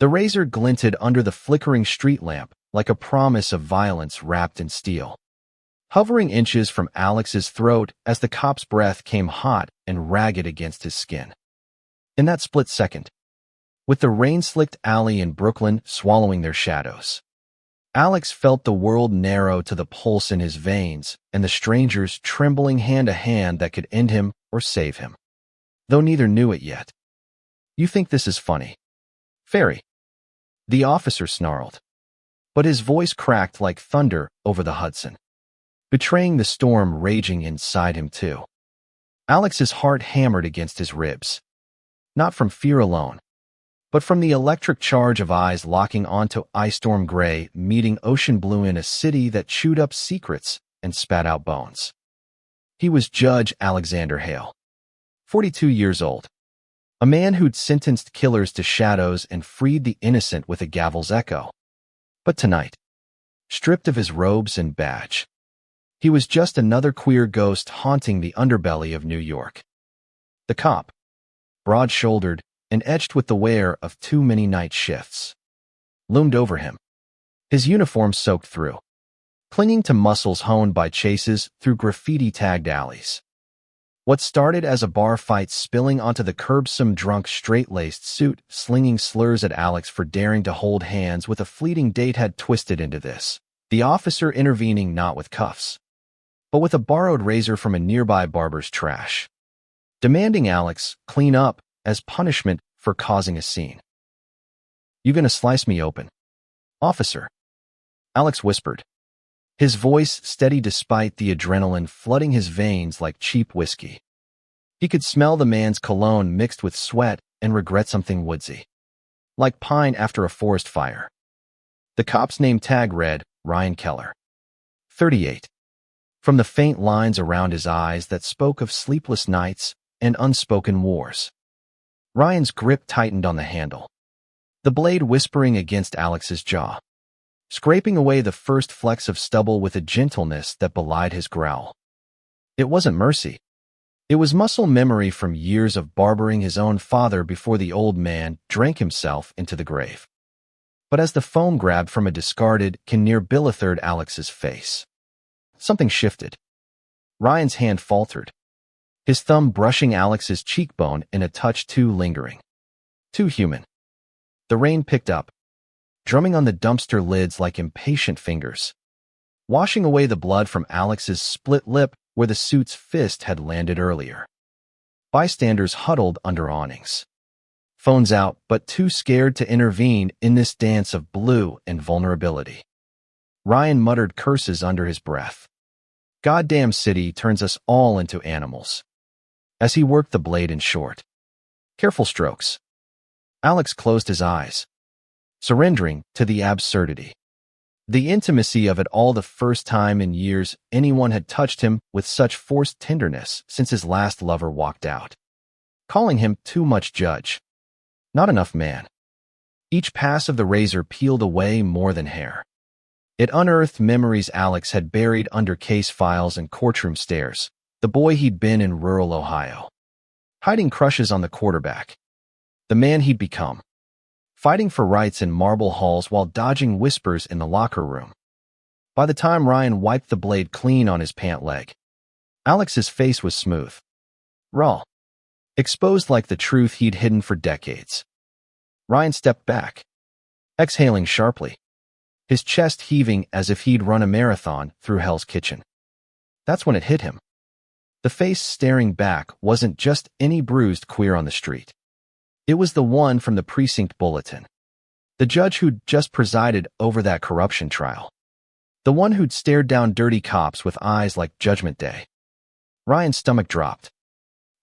The razor glinted under the flickering street lamp like a promise of violence wrapped in steel. Hovering inches from Alex's throat as the cop's breath came hot and ragged against his skin. In that split second, with the rain-slicked alley in Brooklyn swallowing their shadows, Alex felt the world narrow to the pulse in his veins and the stranger's trembling hand a hand that could end him or save him, though neither knew it yet. "You think this is funny, Fairy?" the officer snarled, but his voice cracked like thunder over the Hudson, betraying the storm raging inside him too. Alex's heart hammered against his ribs, not from fear alone, but from the electric charge of eyes locking onto ice storm gray meeting ocean blue in a city that chewed up secrets and spat out bones. He was Judge Alexander Hale, 42 years old, a man who'd sentenced killers to shadows and freed the innocent with a gavel's echo. But tonight, stripped of his robes and badge, he was just another queer ghost haunting the underbelly of New York. The cop, broad-shouldered and etched with the wear of too many night shifts, loomed over him, his uniform soaked through, clinging to muscles honed by chases through graffiti-tagged alleys. What started as a bar fight spilling onto the curbsome drunk straight-laced suit slinging slurs at Alex for daring to hold hands with a fleeting date had twisted into this, the officer intervening not with cuffs, but with a borrowed razor from a nearby barber's trash, demanding Alex clean up as punishment for causing a scene. "You gonna slice me open, officer?" Alex whispered, his voice steady despite the adrenaline flooding his veins like cheap whiskey. He could smell the man's cologne mixed with sweat and regret something woodsy, like pine after a forest fire. The cop's name tag read Ryan Keller, 38. From the faint lines around his eyes that spoke of sleepless nights and unspoken wars. Ryan's grip tightened on the handle, the blade whispering against Alex's jaw, scraping away the first flecks of stubble with a gentleness that belied his growl. It wasn't mercy. It was muscle memory from years of barbering his own father before the old man drank himself into the grave. But as the foam grabbed from a discarded, near Billithird Alex's face, something shifted. Ryan's hand faltered, his thumb brushing Alex's cheekbone in a touch too lingering, too human. The rain picked up, drumming on the dumpster lids like impatient fingers, washing away the blood from Alex's split lip where the suit's fist had landed earlier. Bystanders huddled under awnings, phones out but too scared to intervene in this dance of blue and vulnerability. Ryan muttered curses under his breath. "Goddamn city turns us all into animals," as he worked the blade in short, careful strokes. Alex closed his eyes, surrendering to the absurdity, the intimacy of it all, the first time in years anyone had touched him with such forced tenderness since his last lover walked out, calling him too much judge, not enough man. Each pass of the razor peeled away more than hair. It unearthed memories Alex had buried under case files and courtroom stairs, the boy he'd been in rural Ohio, hiding crushes on the quarterback, the man he'd become, fighting for rights in marble halls while dodging whispers in the locker room. By the time Ryan wiped the blade clean on his pant leg, Alex's face was smooth, raw, exposed like the truth he'd hidden for decades. Ryan stepped back, exhaling sharply, his chest heaving as if he'd run a marathon through Hell's Kitchen. That's when it hit him. The face staring back wasn't just any bruised queer on the street. It was the one from the precinct bulletin. The judge who'd just presided over that corruption trial. The one who'd stared down dirty cops with eyes like Judgment Day. Ryan's stomach dropped,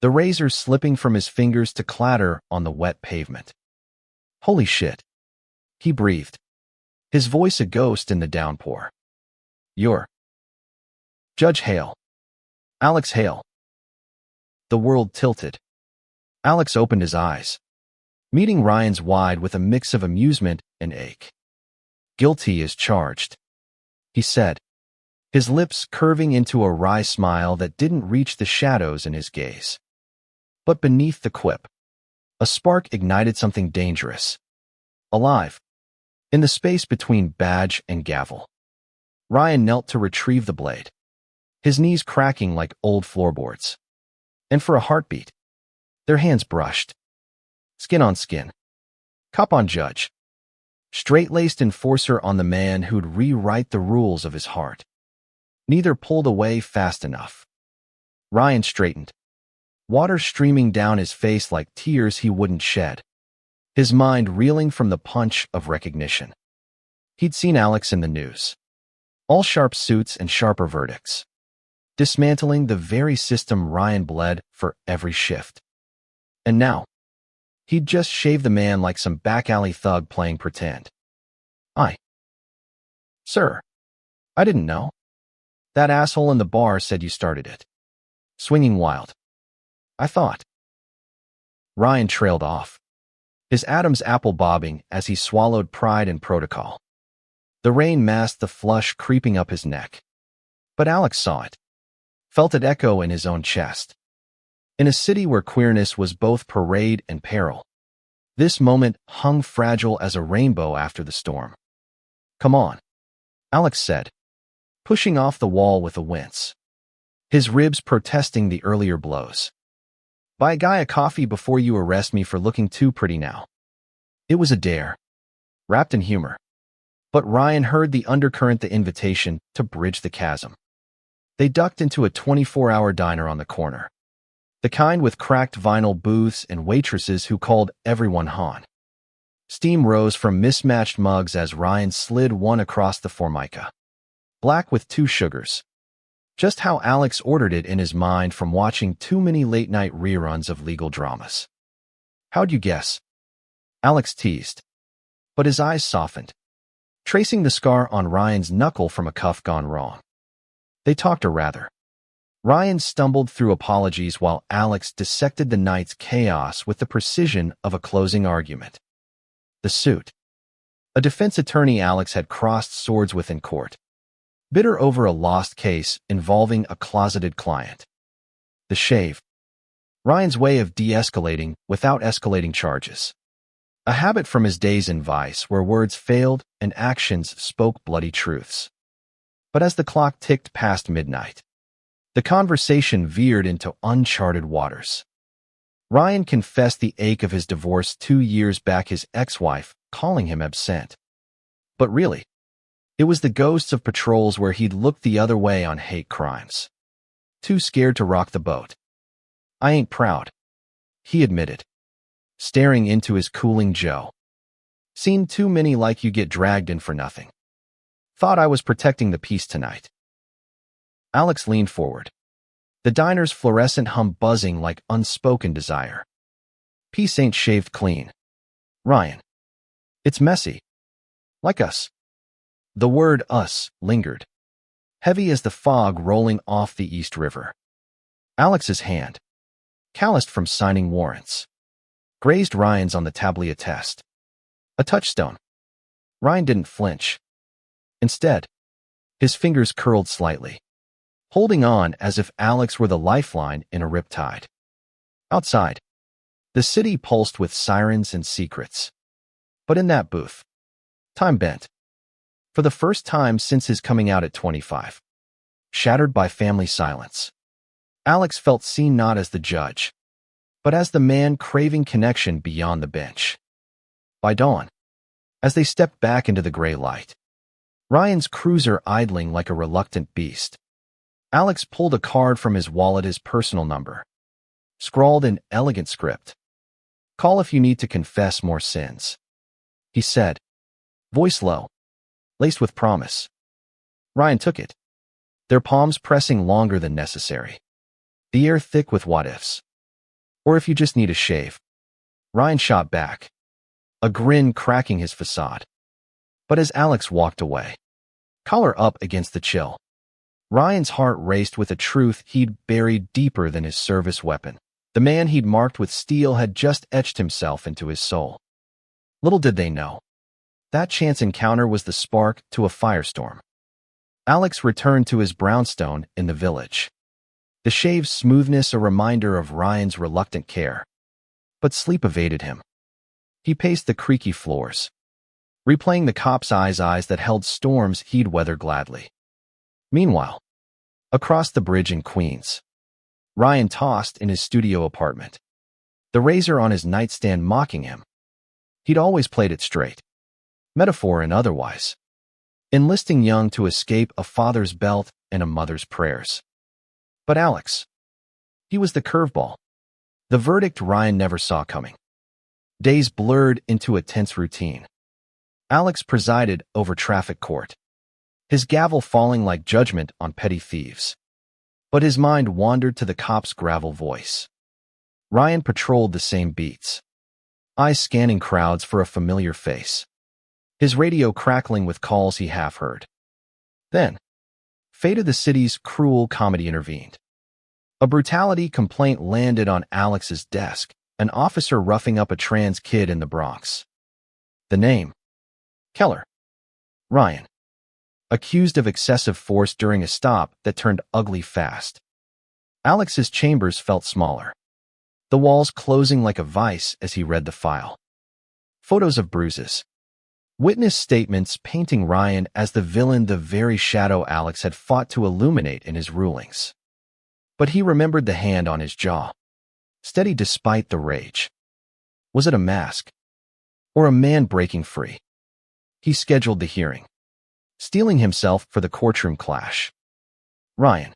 the razor slipping from his fingers to clatter on the wet pavement. "Holy shit," he breathed, his voice a ghost in the downpour. "You're Judge Hale. Alex Hale." The world tilted. Alex opened his eyes, meeting Ryan's wide with a mix of amusement and ache. "Guilty as charged," he said, his lips curving into a wry smile that didn't reach the shadows in his gaze. But beneath the quip, a spark ignited something dangerous. alive. In the space between badge and gavel, Ryan knelt to retrieve the blade, his knees cracking like old floorboards. And for a heartbeat, their hands brushed. Skin on skin. Cop on judge. Straight-laced enforcer on the man who'd rewrite the rules of his heart. Neither pulled away fast enough. Ryan straightened, water streaming down his face like tears he wouldn't shed, his mind reeling from the punch of recognition. He'd seen Alex in the news. All sharp suits and sharper verdicts, dismantling the very system Ryan bled for every shift. And now, he'd just shaved the man like some back-alley thug playing pretend. Sir, I didn't know. That asshole in the bar said you started it. Swinging wild. I thought. Ryan trailed off, his Adam's apple bobbing as he swallowed pride and protocol. The rain masked the flush creeping up his neck. But Alex saw it, felt it echo in his own chest. In a city where queerness was both parade and peril, this moment hung fragile as a rainbow after the storm. Come on, Alex said, pushing off the wall with a wince, his ribs protesting the earlier blows. Buy a guy a coffee before you arrest me for looking too pretty now. It was a dare, wrapped in humor. But Ryan heard the undercurrent, the invitation to bridge the chasm. They ducked into a 24-hour diner on the corner, the kind with cracked vinyl booths and waitresses who called everyone Han. Steam rose from mismatched mugs as Ryan slid one across the formica. Black with 2 sugars. Just how Alex ordered it in his mind from watching too many late-night reruns of legal dramas. How'd you guess? Alex teased. But his eyes softened, tracing the scar on Ryan's knuckle from a cuff gone wrong. They talked, or rather, Ryan stumbled through apologies while Alex dissected the night's chaos with the precision of a closing argument. The suit. A defense attorney Alex had crossed swords with in court, bitter over a lost case involving a closeted client. The shave. Ryan's way of de-escalating without escalating charges. A habit from his days in Vice where words failed and actions spoke bloody truths. But as the clock ticked past midnight, the conversation veered into uncharted waters. Ryan confessed the ache of his divorce 2 years back, his ex-wife calling him absent. But really, it was the ghosts of patrols where he'd looked the other way on hate crimes. Too scared to rock the boat. I ain't proud, he admitted, staring into his cooling Joe. Seen too many like you get dragged in for nothing. Thought I was protecting the peace tonight. Alex leaned forward, the diner's fluorescent hum buzzing like unspoken desire. Peace ain't shaved clean, Ryan. It's messy. Like us. The word us lingered, heavy as the fog rolling off the East River. Alex's hand, calloused from signing warrants, grazed Ryan's on the tablia test. A touchstone. Ryan didn't flinch. Instead, his fingers curled slightly, holding on as if Alex were the lifeline in a riptide. Outside, the city pulsed with sirens and secrets. But in that booth, time bent. For the first time since his coming out at 25, shattered by family silence, Alex felt seen not as the judge, but as the man craving connection beyond the bench. By dawn, as they stepped back into the gray light, Ryan's cruiser idling like a reluctant beast, Alex pulled a card from his wallet, his personal number, scrawled in elegant script. Call if you need to confess more sins, he said, voice low, laced with promise. Ryan took it, their palms pressing longer than necessary, the air thick with what-ifs. Or if you just need a shave. Ryan shot back, a grin cracking his facade. But as Alex walked away, collar up against the chill, Ryan's heart raced with a truth he'd buried deeper than his service weapon. The man he'd marked with steel had just etched himself into his soul. Little did they know, that chance encounter was the spark to a firestorm. Alex returned to his brownstone in the village, the shave's smoothness a reminder of Ryan's reluctant care. But sleep evaded him. He paced the creaky floors, replaying the cop's eyes that held storms he'd weather gladly. Meanwhile, across the bridge in Queens, Ryan tossed in his studio apartment, the razor on his nightstand mocking him. He'd always played it straight, metaphor and otherwise, enlisting young to escape a father's belt and a mother's prayers. But Alex, he was the curveball, the verdict Ryan never saw coming. Days blurred into a tense routine. Alex presided over traffic court, his gavel falling like judgment on petty thieves. But his mind wandered to the cop's gravel voice. Ryan patrolled the same beats, eyes scanning crowds for a familiar face, his radio crackling with calls he half heard. Then, fate of the city's cruel comedy intervened. A brutality complaint landed on Alex's desk, an officer roughing up a trans kid in the Bronx. The name? Keller. Ryan. Accused of excessive force during a stop that turned ugly fast. Alex's chambers felt smaller, the walls closing like a vice as he read the file. Photos of bruises. Witness statements painting Ryan as the villain, the very shadow Alex had fought to illuminate in his rulings. But he remembered the hand on his jaw, steady despite the rage. Was it a mask? Or a man breaking free? He scheduled the hearing, steeling himself for the courtroom clash. Ryan,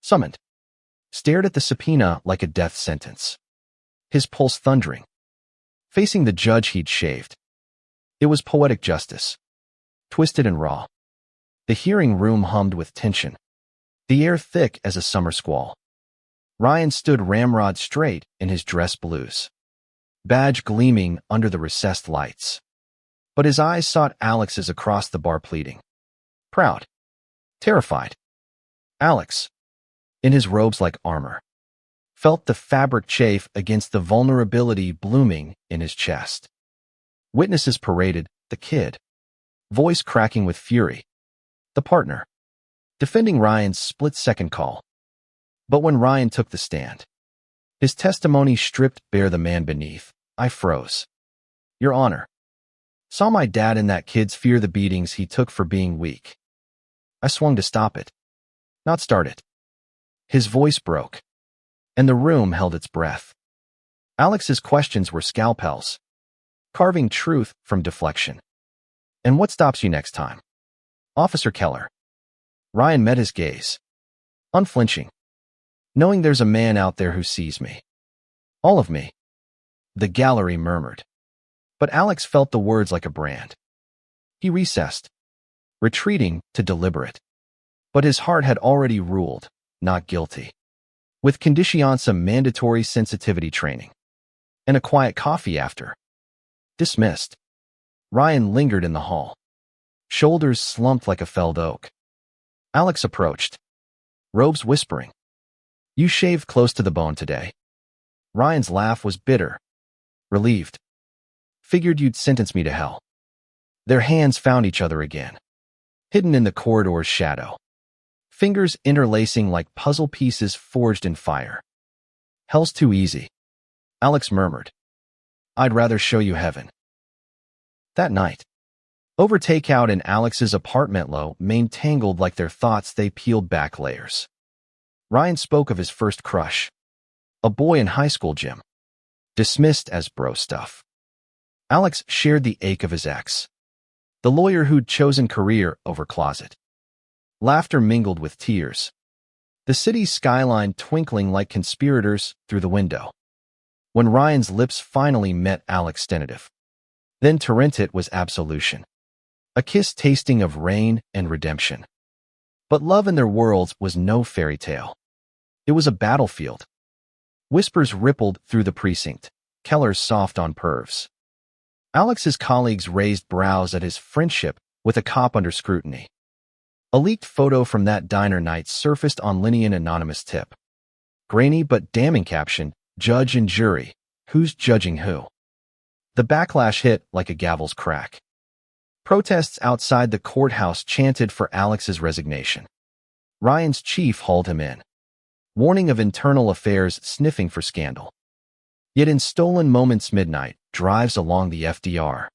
summoned, stared at the subpoena like a death sentence, his pulse thundering. Facing the judge he'd shaved. It was poetic justice, twisted and raw. The hearing room hummed with tension, the air thick as a summer squall. Ryan stood ramrod straight in his dress blues, badge gleaming under the recessed lights. But his eyes sought Alex's across the bar, pleading. Proud. Terrified. Alex, in his robes like armor, felt the fabric chafe against the vulnerability blooming in his chest. Witnesses paraded, the kid, voice cracking with fury. The partner, defending Ryan's split-second call. But when Ryan took the stand, his testimony stripped bare the man beneath. I froze. Your Honor, saw my dad and that kid's fear the beatings he took for being weak. I swung to stop it, not start it. His voice broke, and the room held its breath. Alex's questions were scalpels, carving truth from deflection. And what stops you next time? Officer Keller. Ryan met his gaze, unflinching, knowing there's a man out there who sees me. All of me. The gallery murmured. But Alex felt the words like a brand. He recessed, retreating to deliberate. But his heart had already ruled, not guilty. With conditionanza mandatory sensitivity training. And a quiet coffee after. Dismissed. Ryan lingered in the hall, shoulders slumped like a felled oak. Alex approached, robes whispering. You shaved close to the bone today. Ryan's laugh was bitter, relieved. Figured you'd sentence me to hell. Their hands found each other again, hidden in the corridor's shadow, fingers interlacing like puzzle pieces forged in fire. Hell's too easy, Alex murmured. I'd rather show you heaven. That night, over takeout in Alex's apartment, low, main tangled like their thoughts, they peeled back layers. Ryan spoke of his first crush, a boy in high school gym, dismissed as bro stuff. Alex shared the ache of his ex, the lawyer who'd chosen career over closet. Laughter mingled with tears, the city's skyline twinkling like conspirators through the window. When Ryan's lips finally met Alex's tentative, then torrented was absolution, a kiss tasting of rain and redemption. But love in their worlds was no fairy tale. It was a battlefield. Whispers rippled through the precinct, Keller's soft on pervs. Alex's colleagues raised brows at his friendship with a cop under scrutiny. A leaked photo from that diner night surfaced on Linnean anonymous tip. Grainy but damning caption, judge and jury, who's judging who? The backlash hit like a gavel's crack. Protests outside the courthouse chanted for Alex's resignation. Ryan's chief hauled him in, warning of internal affairs sniffing for scandal. Yet in stolen moments midnight, drives along the FDR.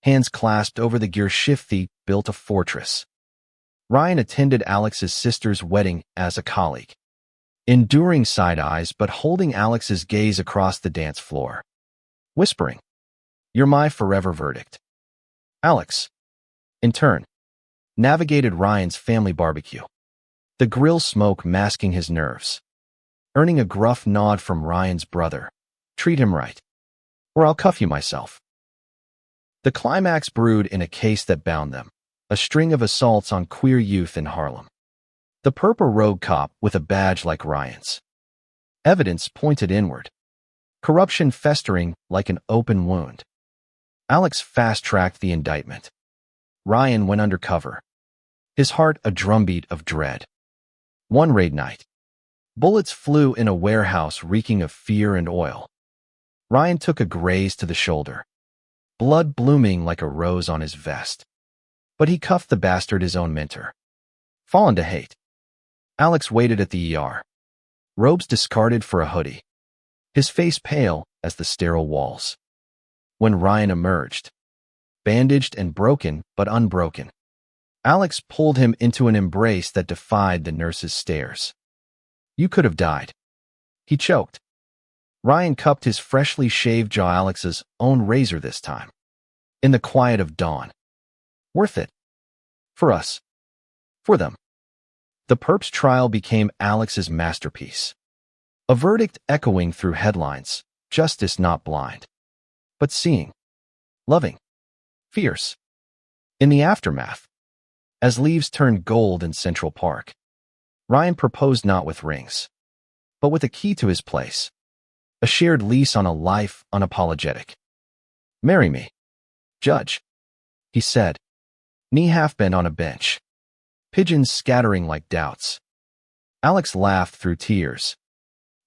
Hands clasped over the gear shifty, built a fortress. Ryan attended Alex's sister's wedding as a colleague, enduring side eyes but holding Alex's gaze across the dance floor, whispering, "You're my forever verdict." Alex, in turn, navigated Ryan's family barbecue, the grill smoke masking his nerves, earning a gruff nod from Ryan's brother. "Treat him right, or I'll cuff you myself." The climax brewed in a case that bound them, a string of assaults on queer youth in Harlem. The perp, a rogue cop with a badge like Ryan's. Evidence pointed inward. Corruption festering like an open wound. Alex fast-tracked the indictment. Ryan went undercover, his heart a drumbeat of dread. One raid night, bullets flew in a warehouse reeking of fear and oil. Ryan took a graze to the shoulder, blood blooming like a rose on his vest. But he cuffed the bastard, his own mentor. Fallen to hate. Alex waited at the ER, robes discarded for a hoodie, his face pale as the sterile walls. When Ryan emerged, bandaged and broken but unbroken, Alex pulled him into an embrace that defied the nurse's stares. "You could have died," he choked. Ryan cupped his freshly shaved jaw, Alex's own razor this time. In the quiet of dawn. "Worth it. For us. For them." The perp's trial became Alex's masterpiece. A verdict echoing through headlines, justice not blind, but seeing, loving, fierce. In the aftermath, as leaves turned gold in Central Park, Ryan proposed not with rings, but with a key to his place, a shared lease on a life unapologetic. "Marry me, Judge," he said, knee half-bent on a bench, pigeons scattering like doubts. Alex laughed through tears,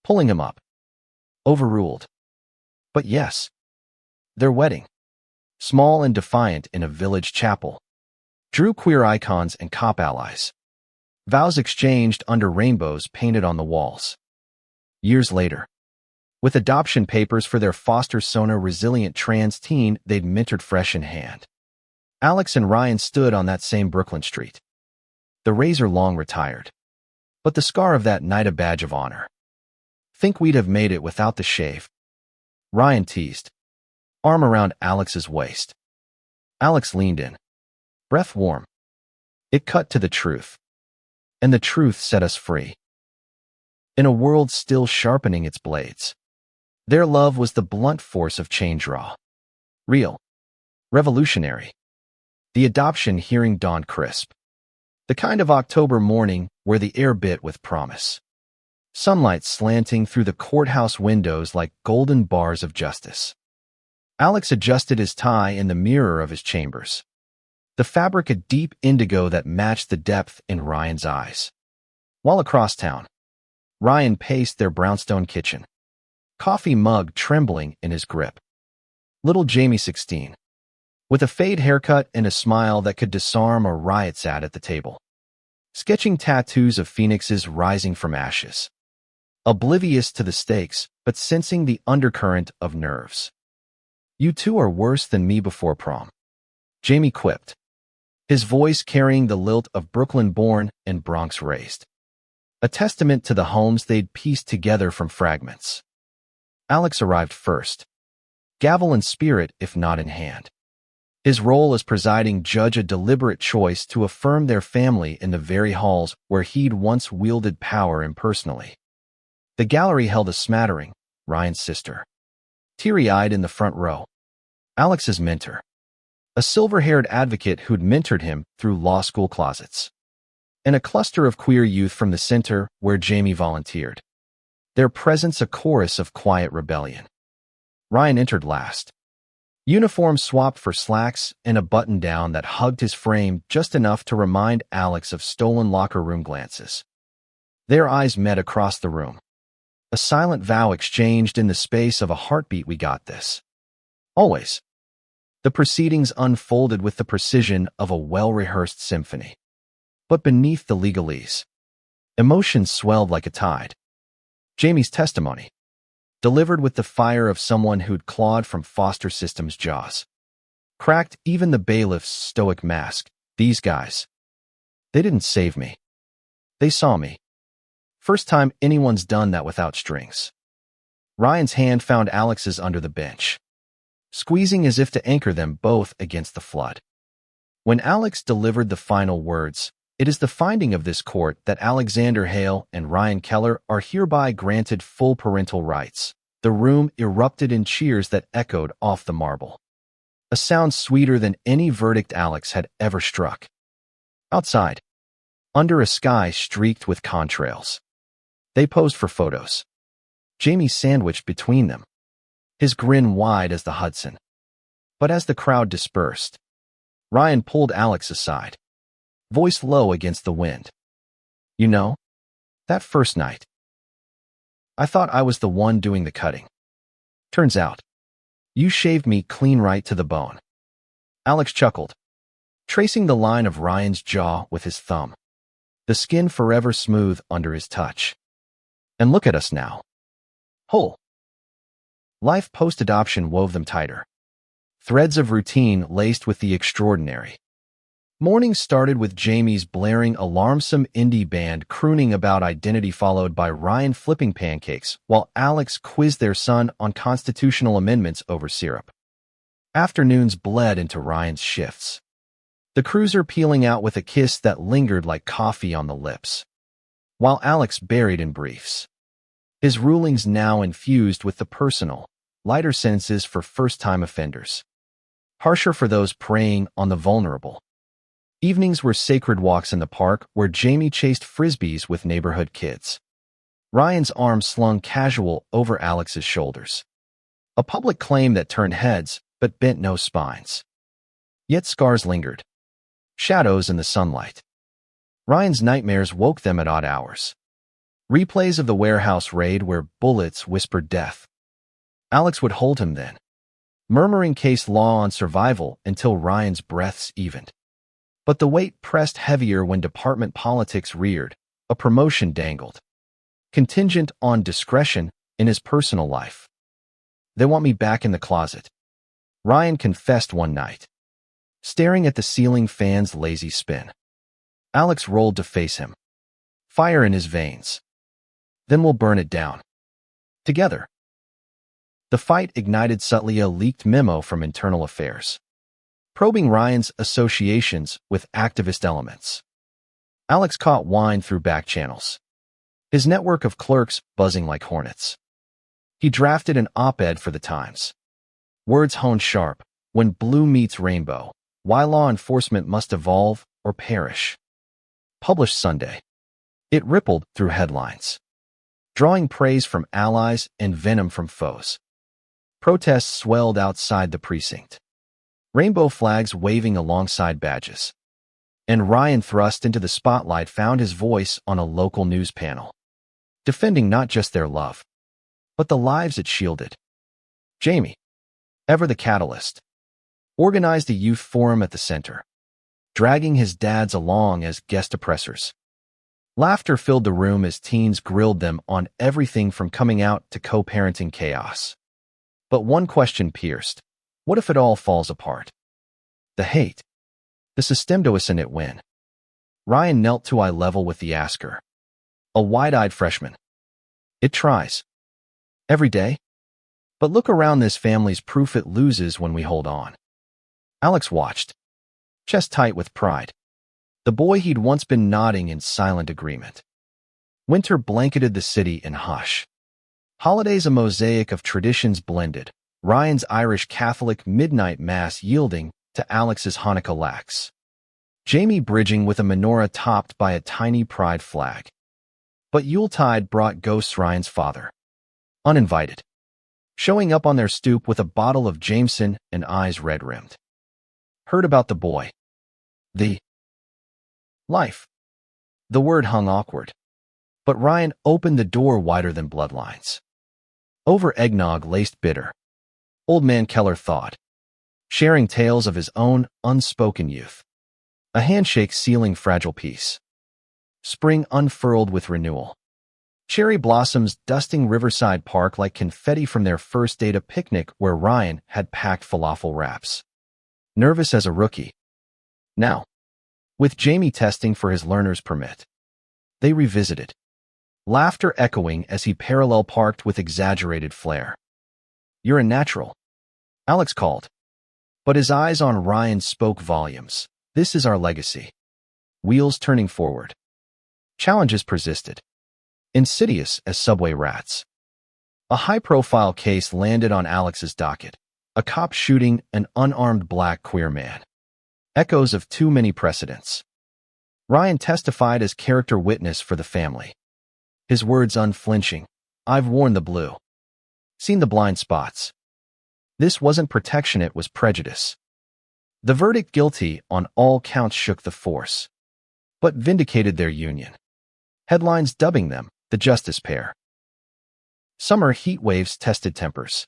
pulling him up. Overruled. But yes, their wedding, small and defiant in a village chapel, drew queer icons and cop allies. Vows exchanged under rainbows painted on the walls. Years later, with adoption papers for their foster son, a resilient trans teen they'd mentored fresh in hand, Alex and Ryan stood on that same Brooklyn street. The razor long retired, but the scar of that night a badge of honor. "Think we'd have made it without the shave?" Ryan teased, arm around Alex's waist. Alex leaned in, breath warm. It cut to the truth, and the truth set us free. In a world still sharpening its blades, their love was the blunt force of change raw. Real. Revolutionary. The adoption hearing dawned crisp. The kind of October morning where the air bit with promise. Sunlight slanting through the courthouse windows like golden bars of justice. Alex adjusted his tie in the mirror of his chambers, the fabric a deep indigo that matched the depth in Ryan's eyes. While across town, Ryan paced their brownstone kitchen, coffee mug trembling in his grip. Little Jamie 16, with a fade haircut and a smile that could disarm a riot at the table, sketching tattoos of phoenixes rising from ashes, oblivious to the stakes but sensing the undercurrent of nerves. "You two are worse than me before prom," Jamie quipped, his voice carrying the lilt of Brooklyn-born and Bronx-raised, a testament to the homes they'd pieced together from fragments. Alex arrived first, gavel in spirit if not in hand. His role as presiding judge a deliberate choice to affirm their family in the very halls where he'd once wielded power impersonally. The gallery held a smattering, Ryan's sister, teary-eyed in the front row, Alex's mentor, a silver-haired advocate who'd mentored him through law school closets, and a cluster of queer youth from the center where Jamie volunteered, their presence a chorus of quiet rebellion. Ryan entered last. Uniform swapped for slacks and a button-down that hugged his frame just enough to remind Alex of stolen locker room glances. Their eyes met across the room. A silent vow exchanged in the space of a heartbeat. "We got this." Always. The proceedings unfolded with the precision of a well-rehearsed symphony. But beneath the legalese, emotions swelled like a tide. Jamie's testimony, delivered with the fire of someone who'd clawed from foster system's jaws, Cracked even the bailiff's stoic mask. These guys. They didn't save me. They saw me. First time anyone's done that without strings. Ryan's hand found Alex's under the bench, squeezing as if to anchor them both against the flood. When Alex delivered the final words, "It is the finding of this court that Alexander Hale and Ryan Keller are hereby granted full parental rights," the room erupted in cheers that echoed off the marble. A sound sweeter than any verdict Alex had ever struck. Outside, under a sky streaked with contrails, they posed for photos. Jamie sandwiched between them, his grin wide as the Hudson. But as the crowd dispersed, Ryan pulled Alex aside, voice low against the wind. "You know, that first night, I thought I was the one doing the cutting. Turns out, you shaved me clean right to the bone." Alex chuckled, tracing the line of Ryan's jaw with his thumb, the skin forever smooth under his touch. "And look at us now. Whole." Life post-adoption wove them tighter, threads of routine laced with the extraordinary. Mornings started with Jamie's blaring alarmsome indie band crooning about identity, followed by Ryan flipping pancakes while Alex quizzed their son on constitutional amendments over syrup. Afternoons bled into Ryan's shifts, the cruiser peeling out with a kiss that lingered like coffee on the lips, while Alex buried in briefs, his rulings now infused with the personal, lighter sentences for first-time offenders, harsher for those preying on the vulnerable. Evenings were sacred walks in the park where Jamie chased frisbees with neighborhood kids, Ryan's arm slung casual over Alex's shoulders. A public claim that turned heads but bent no spines. Yet scars lingered, shadows in the sunlight. Ryan's nightmares woke them at odd hours. Replays of the warehouse raid where bullets whispered death. Alex would hold him then, murmuring case law on survival until Ryan's breaths evened. But the weight pressed heavier when department politics reared, a promotion dangled, contingent on discretion in his personal life. "They want me back in the closet," Ryan confessed one night, staring at the ceiling fan's lazy spin. Alex rolled to face him, fire in his veins. "Then we'll burn it down. Together." The fight ignited subtly a leaked memo from Internal Affairs, probing Ryan's associations with activist elements. Alex caught wind through back channels, his network of clerks buzzing like hornets. He drafted an op-ed for the Times. Words honed sharp: "When blue meets rainbow, why law enforcement must evolve or perish." Published Sunday. It rippled through headlines, drawing praise from allies and venom from foes. Protests swelled outside the precinct, rainbow flags waving alongside badges. And Ryan, thrust into the spotlight, found his voice on a local news panel, defending not just their love, but the lives it shielded. Jamie, ever the catalyst, organized a youth forum at the center, dragging his dads along as guest oppressors. Laughter filled the room as teens grilled them on everything from coming out to co-parenting chaos. But one question pierced: what if it all falls apart? The hate, the system, doesn't it win? Ryan knelt to eye level with the asker, a wide-eyed freshman. "It tries. Every day. But look around this family's proof it loses when we hold on." Alex watched, chest tight with pride. The boy he'd once been nodding in silent agreement. Winter blanketed the city in hush. Holidays a mosaic of traditions blended, Ryan's Irish Catholic midnight mass yielding to Alex's Hanukkah lax. Jamie bridging with a menorah topped by a tiny pride flag. But Yuletide brought ghosts. Ryan's father, uninvited, showing up on their stoop with a bottle of Jameson and eyes red-rimmed. Heard about the boy. The life. The word hung awkward, but Ryan opened the door wider than bloodlines. Over eggnog laced bitter, Old Man Keller thawed, sharing tales of his own unspoken youth. A handshake sealing fragile peace. Spring unfurled with renewal. Cherry blossoms dusting Riverside Park like confetti from their first date, a picnic where Ryan had packed falafel wraps. nervous as a rookie. Now, with Jamie testing for his learner's permit, they revisited, laughter echoing as he parallel parked with exaggerated flair. "You're a natural," Alex called. But his eyes on Ryan spoke volumes. "This is our legacy." Wheels turning forward. Challenges persisted, insidious as subway rats. A high-profile case landed on Alex's docket, a cop shooting an unarmed black queer man. Echoes of too many precedents. Ryan testified as character witness for the family. His words unflinching. "I've worn the blue. Seen the blind spots. This wasn't protection, it was prejudice." The verdict guilty on all counts shook the force, but vindicated their union. Headlines dubbing them the Justice Pair. Summer heat waves tested tempers.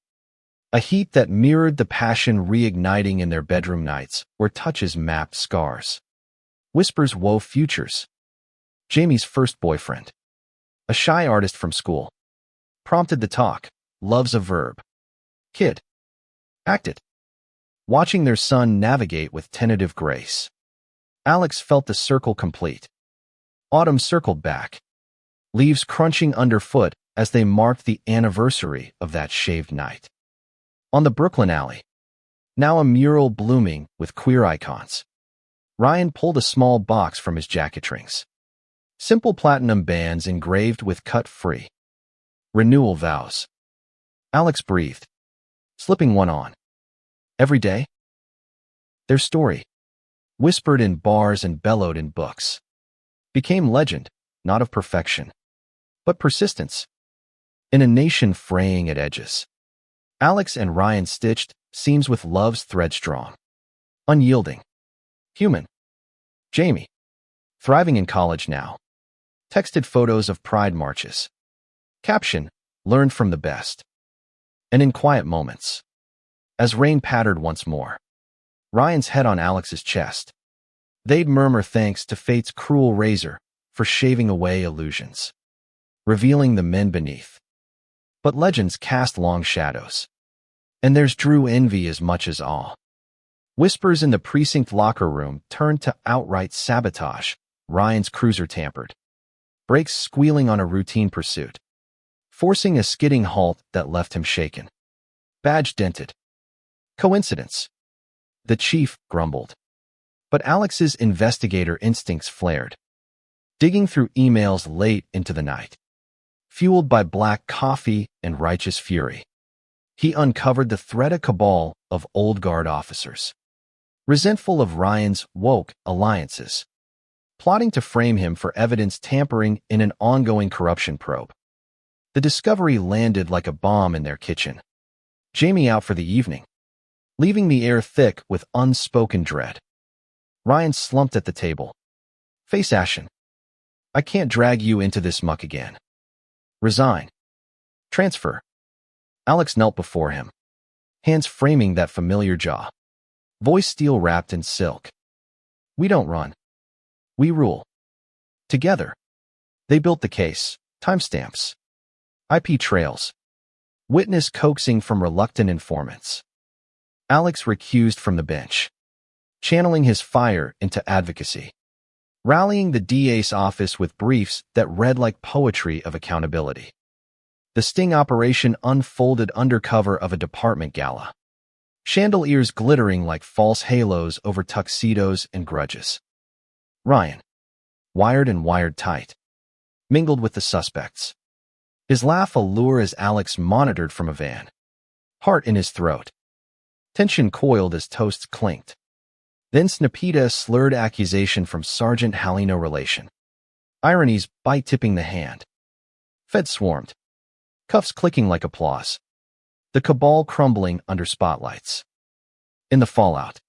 A heat that mirrored the passion reigniting in their bedroom nights, where touches mapped scars. Whispers wove futures. Jamie's first boyfriend, a shy artist from school, prompted the talk. Love's a verb. Kid. Act it. Watching their son navigate with tentative grace. Alex felt the circle complete. Autumn circled back, leaves crunching underfoot as they marked the anniversary of that shaved night. On the Brooklyn alley, now a mural blooming with queer icons, Ryan pulled a small box from his jacket strings. Simple platinum bands engraved with cut-free renewal vows. Alex breathed, slipping one on. Every day? Their story, whispered in bars and bellowed in books, became legend, not of perfection, but persistence. In a nation fraying at edges, Alex and Ryan stitched seams with love's thread strong, unyielding, human. Jamie, thriving in college now, texted photos of pride marches. Caption, "Learned from the best." And in quiet moments, as rain pattered once more, Ryan's head on Alex's chest, they'd murmur thanks to fate's cruel razor for shaving away illusions, revealing the men beneath. But legends cast long shadows, and theirs drew envy as much as awe. Whispers in the precinct locker room turned to outright sabotage. Ryan's cruiser tampered, brakes squealing on a routine pursuit, forcing a skidding halt that left him shaken. Badge dented. Coincidence? The chief grumbled. But Alex's investigator instincts flared, digging through emails late into the night. Fueled by black coffee and righteous fury, he uncovered the thread of cabal of old guard officers, resentful of Ryan's woke alliances, plotting to frame him for evidence tampering in an ongoing corruption probe. The discovery landed like a bomb in their kitchen. Jamie out for the evening, leaving the air thick with unspoken dread. Ryan slumped at the table, face ashen. "I can't drag you into this muck again. Resign. Transfer." Alex knelt before him, hands framing that familiar jaw, voice steel-wrapped in silk. "We don't run. We rule. Together." They built the case, timestamps, IP trails, witness coaxing from reluctant informants. Alex recused from the bench, channeling his fire into advocacy, rallying the DA's office with briefs that read like poetry of accountability. The sting operation unfolded under cover of a department gala, chandeliers glittering like false halos over tuxedos and grudges. Ryan, wired and wired tight, mingled with the suspects. His laugh a lure as Alex monitored from a van, heart in his throat. Tension coiled as toasts clinked. Then Snapita slurred accusation from Sergeant Halino relation. Ironies bite-tipping the hand. Fed swarmed, cuffs clicking like applause. The cabal crumbling under spotlights. In the fallout,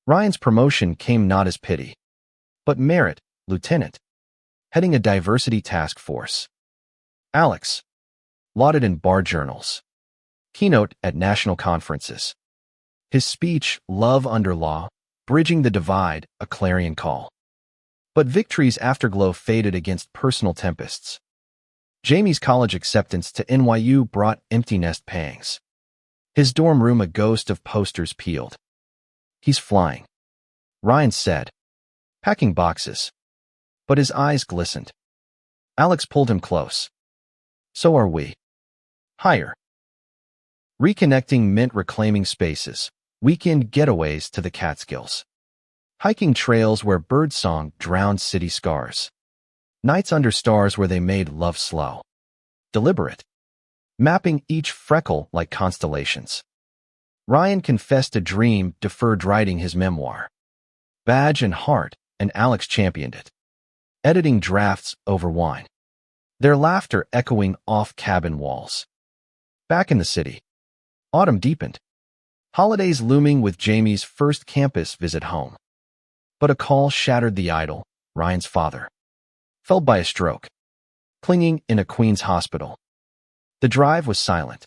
Ryan's promotion came not as pity, but merit, lieutenant, heading a diversity task force. Alex, lauded in bar journals, keynote at national conferences. His speech, Love Under Law, bridging the divide, a clarion call. But victory's afterglow faded against personal tempests. Jamie's college acceptance to NYU brought empty nest pangs. His dorm room a ghost of posters peeled. He's flying, Ryan said, packing boxes. But his eyes glistened. Alex pulled him close. So are we. Higher. Reconnecting meant reclaiming spaces, weekend getaways to the Catskills. Hiking trails where birdsong drowned city scars. Nights under stars where they made love slow. Deliberate. Mapping each freckle like constellations. Ryan confessed a dream, deferred writing his memoir. Badge and heart, and Alex championed it. Editing drafts over wine. Their laughter echoing off cabin walls. Back in the city. Autumn deepened. Holidays looming with Jamie's first campus visit home. But a call shattered the idyll. Ryan's father. Felled by a stroke. Clinging in a Queens hospital. The drive was silent.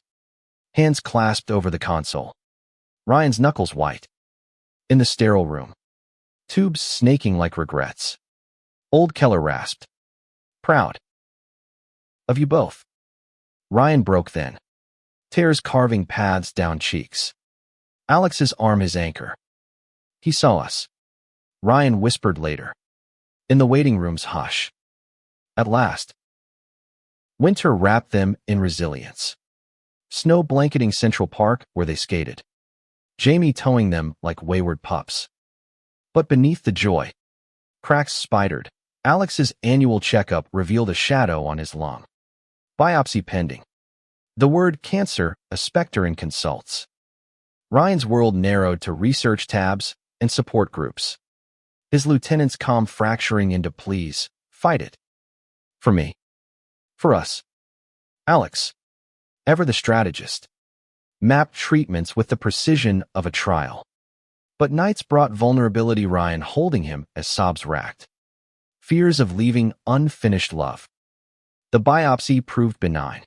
Hands clasped over the console. Ryan's knuckles white. In the sterile room. Tubes snaking like regrets. Old Keller rasped. Proud. Of you both. Ryan broke then. Tears carving paths down cheeks. Alex's arm his anchor. He saw us. Ryan whispered later. In the waiting room's hush. At last. Winter wrapped them in resilience. Snow blanketing Central Park where they skated. Jamie towing them like wayward pups. But beneath the joy, cracks spidered. Alex's annual checkup revealed a shadow on his lung. Biopsy pending. The word cancer, a specter in consults. Ryan's world narrowed to research tabs and support groups. His lieutenant's calm fracturing into pleas, fight it. For me. For us. Alex, ever the strategist, mapped treatments with the precision of a trial. But nights brought vulnerability, Ryan holding him as sobs racked. Fears of leaving unfinished love. The biopsy proved benign.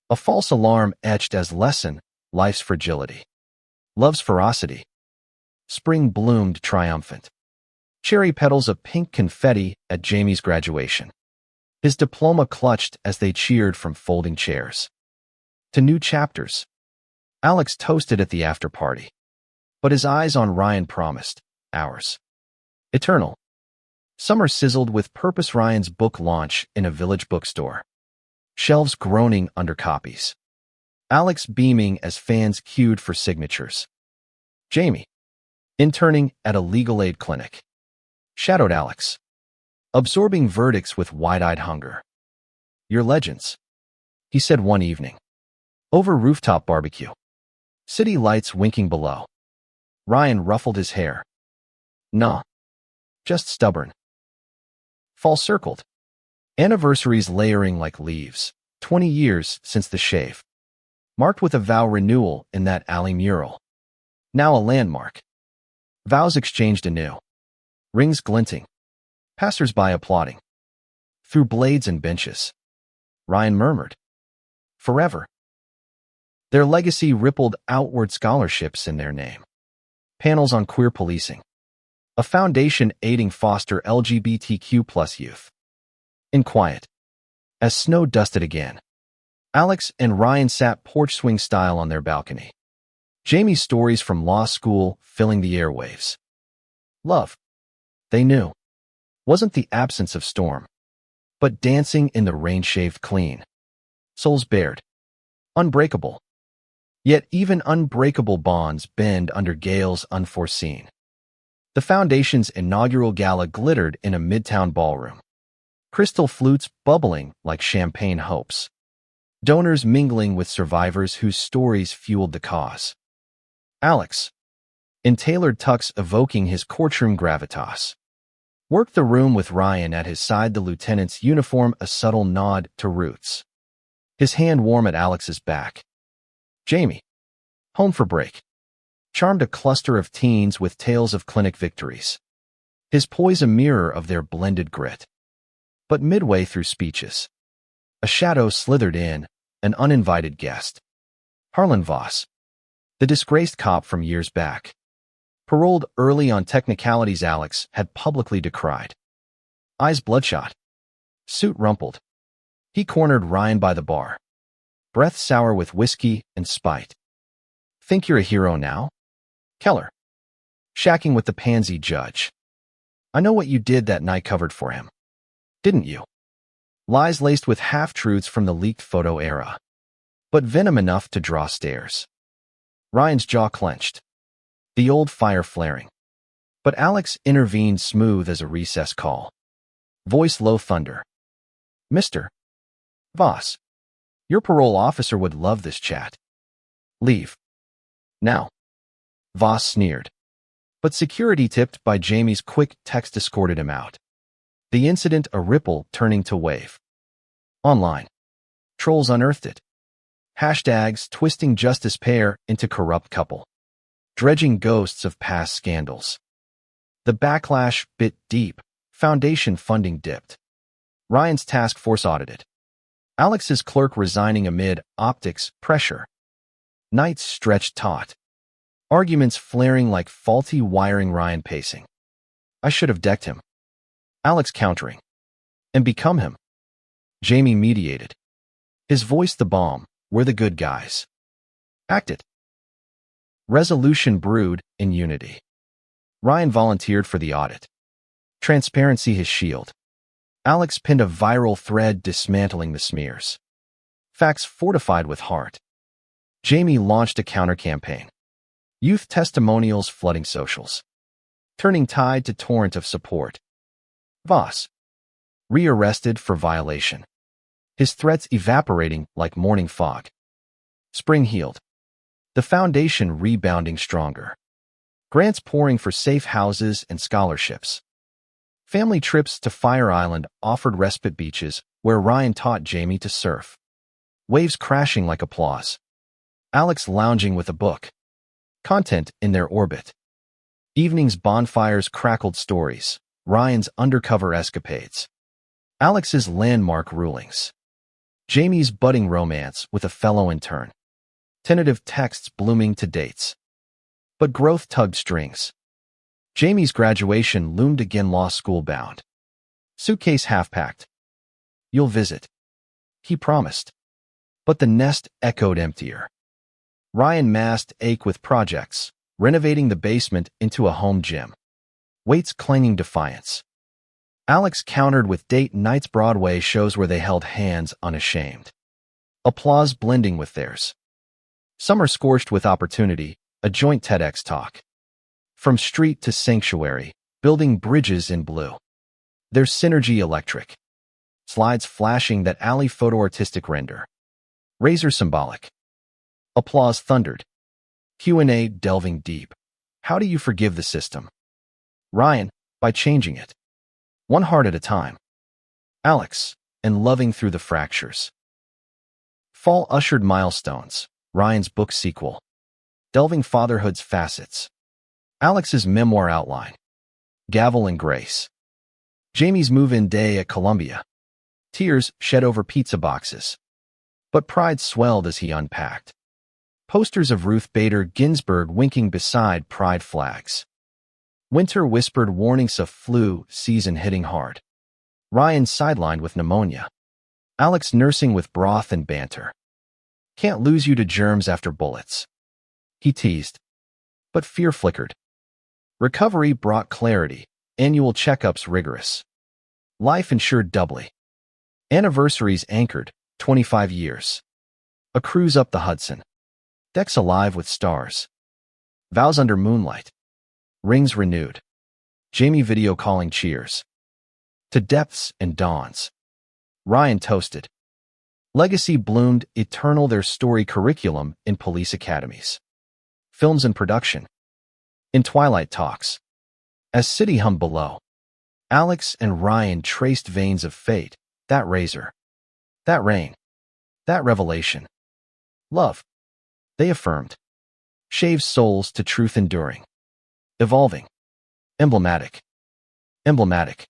A false alarm etched as lesson, life's fragility. Love's ferocity. Spring bloomed triumphant. Cherry petals of pink confetti at Jamie's graduation. His diploma clutched as they cheered from folding chairs. To new chapters. Alex toasted at the after-party. But his eyes on Ryan promised, ours. Eternal. Summer sizzled with purpose. Ryan's book launch in a village bookstore. Shelves groaning under copies. Alex beaming as fans queued for signatures. Jamie. Interning at a legal aid clinic. Shadowed Alex. Absorbing verdicts with wide-eyed hunger. You're legends, he said one evening. Over rooftop barbecue. City lights winking below. Ryan ruffled his hair. Nah. Just stubborn. Fall circled. Anniversaries layering like leaves. 20 years since the shave. Marked with a vow renewal in that alley mural. Now a landmark. Vows exchanged anew. Rings glinting. Passers-by applauding. Through blades and benches. Ryan murmured. Forever. Their legacy rippled outward, scholarships in their name. Panels on queer policing. A foundation aiding foster LGBTQ+ youth. In quiet. As snow dusted again. Alex and Ryan sat porch swing style on their balcony. Jamie's stories from law school filling the airwaves. Love. They knew. Wasn't the absence of storm. But dancing in the rain shaved clean. Souls bared. Unbreakable. Yet even unbreakable bonds bend under gales unforeseen. The Foundation's inaugural gala glittered in a midtown ballroom. Crystal flutes bubbling like champagne hopes. Donors mingling with survivors whose stories fueled the cause. Alex, in tailored tux evoking his courtroom gravitas, worked the room with Ryan at his side, the lieutenant's uniform a subtle nod to roots. His hand warm at Alex's back. Jamie, home for break, charmed a cluster of teens with tales of clinic victories. His poise a mirror of their blended grit. But midway through speeches, a shadow slithered in, an uninvited guest. Harlan Voss, the disgraced cop from years back. Paroled early on technicalities Alex had publicly decried. Eyes bloodshot. Suit rumpled. He cornered Ryan by the bar. Breath sour with whiskey and spite. Think you're a hero now? Keller. shacking with the pansy judge. I know what you did that night covered for him. Didn't you? Lies laced with half-truths from the leaked photo era. But venom enough to draw stares. Ryan's jaw clenched. The old fire flaring. But Alex intervened smooth as a recess call. Voice low thunder. Mr. Voss, your parole officer would love this chat. Leave. Now. Voss sneered. But security, tipped by Jamie's quick text, escorted him out. The incident a ripple turning to wave. Online. Trolls unearthed it. Hashtags twisting justice pair into corrupt couple. Dredging ghosts of past scandals. The backlash bit deep. Foundation funding dipped. Ryan's task force audited. Alex's clerk resigning amid optics pressure. Nights stretched taut. Arguments flaring like faulty wiring. Ryan pacing. I should have decked him. Alex countering. And become him. Jamie mediated. His voice the balm. We're the good guys. Acted. Resolution brewed in unity. Ryan volunteered for the audit. Transparency his shield. Alex pinned a viral thread dismantling the smears. Facts fortified with heart. Jamie launched a counter-campaign. Youth testimonials flooding socials. Turning tide to torrent of support. Voss. Rearrested for violation. His threats evaporating like morning fog. Spring healed. The foundation rebounding stronger. Grants pouring for safe houses and scholarships. Family trips to Fire Island offered respite beaches where Ryan taught Jamie to surf. Waves crashing like applause. Alex lounging with a book. Content in their orbit. Evenings bonfires crackled stories. Ryan's undercover escapades. Alex's landmark rulings. Jamie's budding romance with a fellow intern. Tentative texts blooming to dates. But growth tugged strings. Jamie's graduation loomed again, law school bound. Suitcase half-packed. You'll visit. He promised. But the nest echoed emptier. Ryan masked ache with projects, renovating the basement into a home gym. Weights clanging defiance. Alex countered with date nights, Broadway shows where they held hands unashamed. Applause blending with theirs. Summer scorched with opportunity, a joint TEDx talk. From street to sanctuary, building bridges in blue. Their synergy electric. Slides flashing that alley photo artistic render. Razor symbolic. Applause thundered. Q&A delving deep. How do you forgive the system? Ryan, by changing it. One heart at a time. Alex, and loving through the fractures. Fall ushered Milestones, Ryan's book sequel. Delving fatherhood's facets. Alex's memoir outline. Gavel and grace. Jamie's move-in day at Columbia. Tears shed over pizza boxes. But pride swelled as he unpacked. Posters of Ruth Bader Ginsburg winking beside pride flags. Winter whispered warnings of flu season hitting hard. Ryan sidelined with pneumonia. Alex nursing with broth and banter. Can't lose you to germs after bullets. He teased. But fear flickered. Recovery brought clarity, annual checkups rigorous. Life insured doubly. Anniversaries anchored, 25 years. A cruise up the Hudson. Decks alive with stars. Vows under moonlight. Rings renewed. Jamie video calling cheers. To depths and dawns. Ryan toasted. Legacy bloomed eternal, their story curriculum in police academies. Films and production. In twilight talks. As city hummed below. Alex and Ryan traced veins of fate, that razor. That rain. That revelation. Love. They affirmed. Shaves souls to truth enduring. Evolving. Emblematic. Emblematic.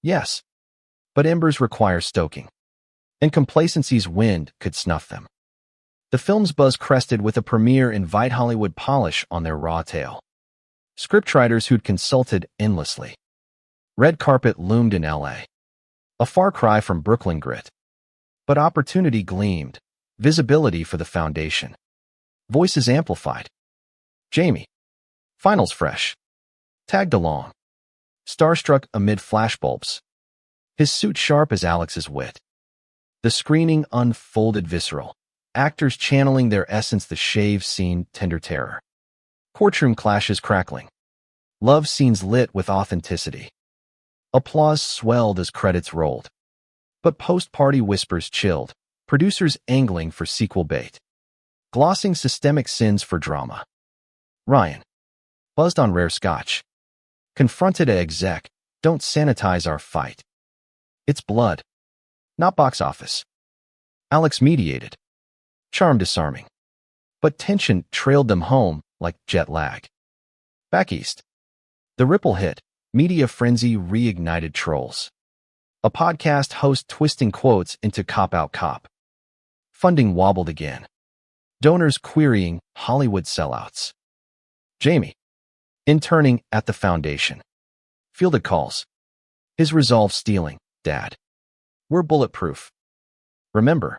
Yes. But embers require stoking. And complacency's wind could snuff them. The film's buzz crested with a premiere invite Hollywood polish on their raw tale. Scriptwriters who'd consulted endlessly. Red carpet loomed in L.A. A far cry from Brooklyn grit. But opportunity gleamed. Visibility for the foundation. Voices amplified. Jamie. Finals fresh. tagged along, starstruck amid flashbulbs, his suit sharp as Alex's wit. The screening unfolded visceral, actors channeling their essence, the shave scene, tender terror. Courtroom clashes crackling, love scenes lit with authenticity. Applause swelled as credits rolled. But post-party whispers chilled, producers angling for sequel bait, glossing systemic sins for drama. Ryan, buzzed on rare scotch, confronted a exec, "Don't sanitize our fight. It's blood, not box office." Alex mediated, charm disarming, but tension trailed them home like jet lag. Back east, the ripple hit, media frenzy reignited trolls. A podcast host twisting quotes into cop-out cop. Funding wobbled again. Donors querying Hollywood sellouts. Jamie, interning at the foundation, fielded calls. His resolve stealing, "Dad, we're bulletproof. Remember."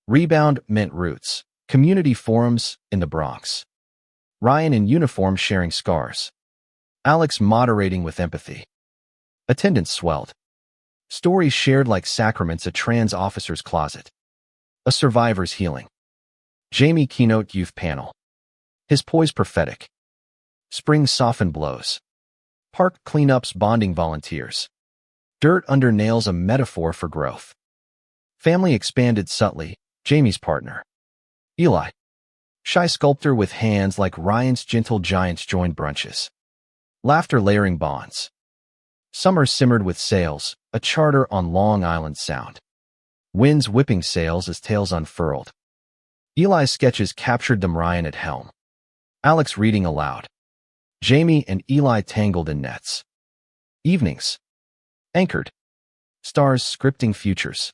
Rebound meant roots. Community forums in the Bronx. Ryan in uniform sharing scars. Alex moderating with empathy. Attendance swelled. Stories shared like sacraments, a trans officer's closet. A survivor's healing. Jamie keynote youth panel. His poise prophetic. Spring softened blows. Park cleanups bonding volunteers. Dirt under nails, a metaphor for growth. Family expanded subtly, Jamie's partner. Eli, shy sculptor with hands like Ryan's gentle giants, joined brunches. Laughter layering bonds. Summer simmered with sails, a charter on Long Island Sound. Winds whipping sails as tales unfurled. Eli's sketches captured them, Ryan at helm. Alex reading aloud. Jamie and Eli tangled in nets. Evenings. Anchored. Stars scripting futures.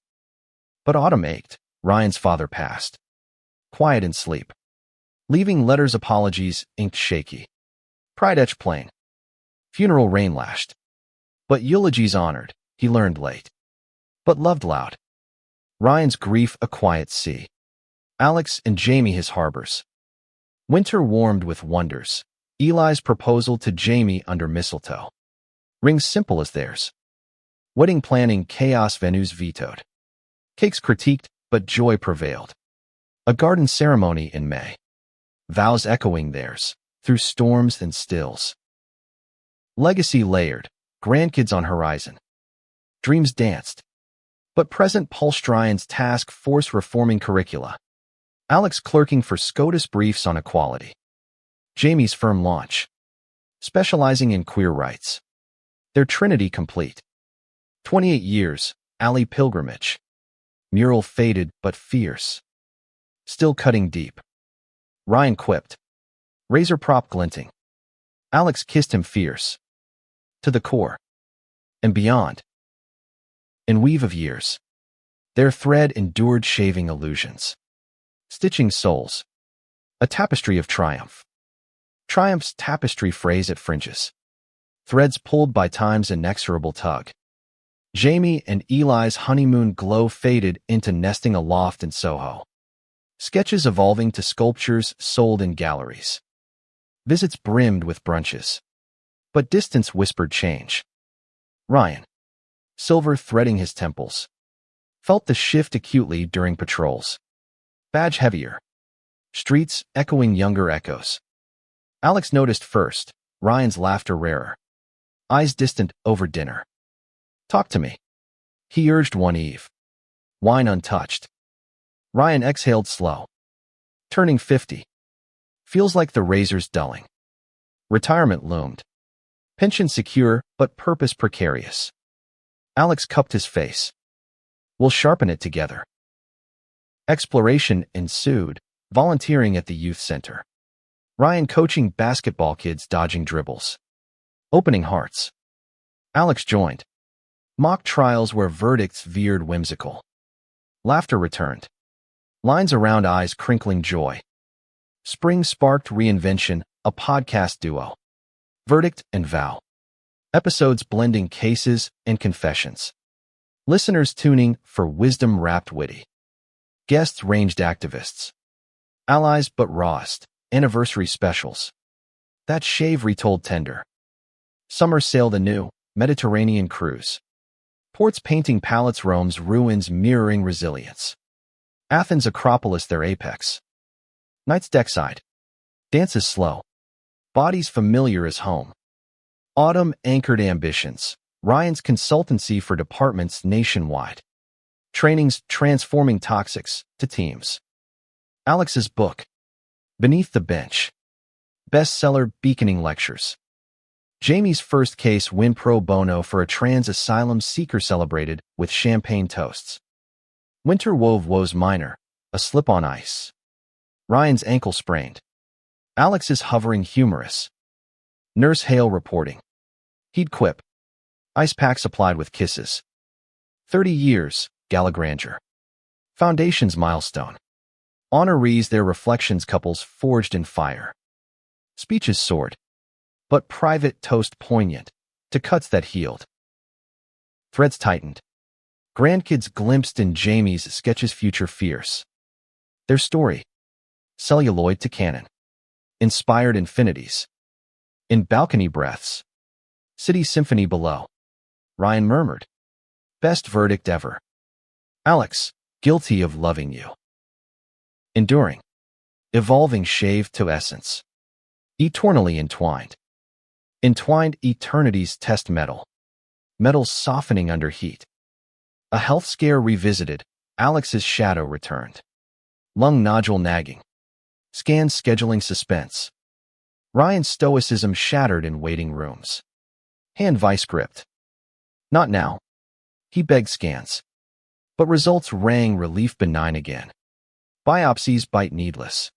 But autumn ached. Ryan's father passed. Quiet in sleep. Leaving letters, apologies, inked shaky. Pride etched plain. Funeral rain lashed. But eulogies honored, he learned late. But loved loud. Ryan's grief a quiet sea. Alex and Jamie his harbors. Winter warmed with wonders. Eli's proposal to Jamie under mistletoe. Rings simple as theirs. Wedding planning chaos, venues vetoed. Cakes critiqued, but joy prevailed. A garden ceremony in May. Vows echoing theirs, through storms and stills. Legacy layered. Grandkids on horizon. Dreams danced. But present pulsed. Ryan's task force reforming curricula. Alex clerking for SCOTUS briefs on equality. Jamie's firm launch. Specializing in queer rights. Their trinity complete. 28 years, alley pilgrimage. Mural faded but fierce. Still cutting deep. Ryan quipped. Razor prop glinting. Alex kissed him fierce. To the core. And beyond. In weave of years. Their thread endured, shaving illusions. Stitching souls. A tapestry of triumph. Triumph's tapestry phrase at fringes. Threads pulled by time's inexorable tug. Jamie and Eli's honeymoon glow faded into nesting aloft in Soho. Sketches evolving to sculptures sold in galleries. Visits brimmed with brunches. But distance whispered change. Ryan, silver threading his temples, felt the shift acutely during patrols. Badge heavier. Streets echoing younger echoes. Alex noticed first, Ryan's laughter rarer. Eyes distant over dinner. Talk to me, he urged one eve. Wine untouched. Ryan exhaled slow. Turning 50. Feels like the razor's dulling. Retirement loomed. Pension secure, but purpose precarious. Alex cupped his face. We'll sharpen it together. Exploration ensued, volunteering at the youth center. Ryan coaching basketball kids dodging dribbles. Opening hearts. Alex joined. Mock trials where verdicts veered whimsical. Laughter returned. Lines around eyes crinkling joy. Spring sparked reinvention, a podcast duo. Verdict and vow. Episodes blending cases and confessions. Listeners tuning for wisdom wrapped witty. Guests ranged activists. Allies but rawest. Anniversary specials. That shave retold tender. Summer sailed anew, Mediterranean cruise. Ports painting palettes, Rome's ruins mirroring resilience. Athens' Acropolis their apex. Nights deckside. Dances slow. Bodies familiar as home. Autumn anchored ambitions. Ryan's consultancy for departments nationwide. Trainings transforming toxics to teams. Alex's book. Beneath the Bench. Bestseller beaconing lectures. Jamie's first case win pro bono for a trans asylum seeker celebrated with champagne toasts. Winter wove woes minor, a slip on ice. Ryan's ankle sprained. Alex's hovering humorous. Nurse Hale reporting. He'd quip. Ice pack supplied with kisses. 30 years, gala grandeur. Foundation's milestone. Honorees their reflections couples forged in fire. Speeches soared. But private toast poignant, to cuts that healed. Threads tightened. Grandkids glimpsed in Jamie's sketches future fierce. Their story. Celluloid to canon. Inspired infinities. In balcony breaths. City symphony below. Ryan murmured. Best verdict ever. Alex, guilty of loving you. Enduring. Evolving shave to essence. Eternally entwined. Entwined eternity's test metal. Metals softening under heat. A health scare revisited. Alex's shadow returned. Lung nodule nagging. Scans scheduling suspense. Ryan's stoicism shattered in waiting rooms. Hand vice gripped. Not now. He begged scans. But results rang relief benign again. Biopsies bite needless.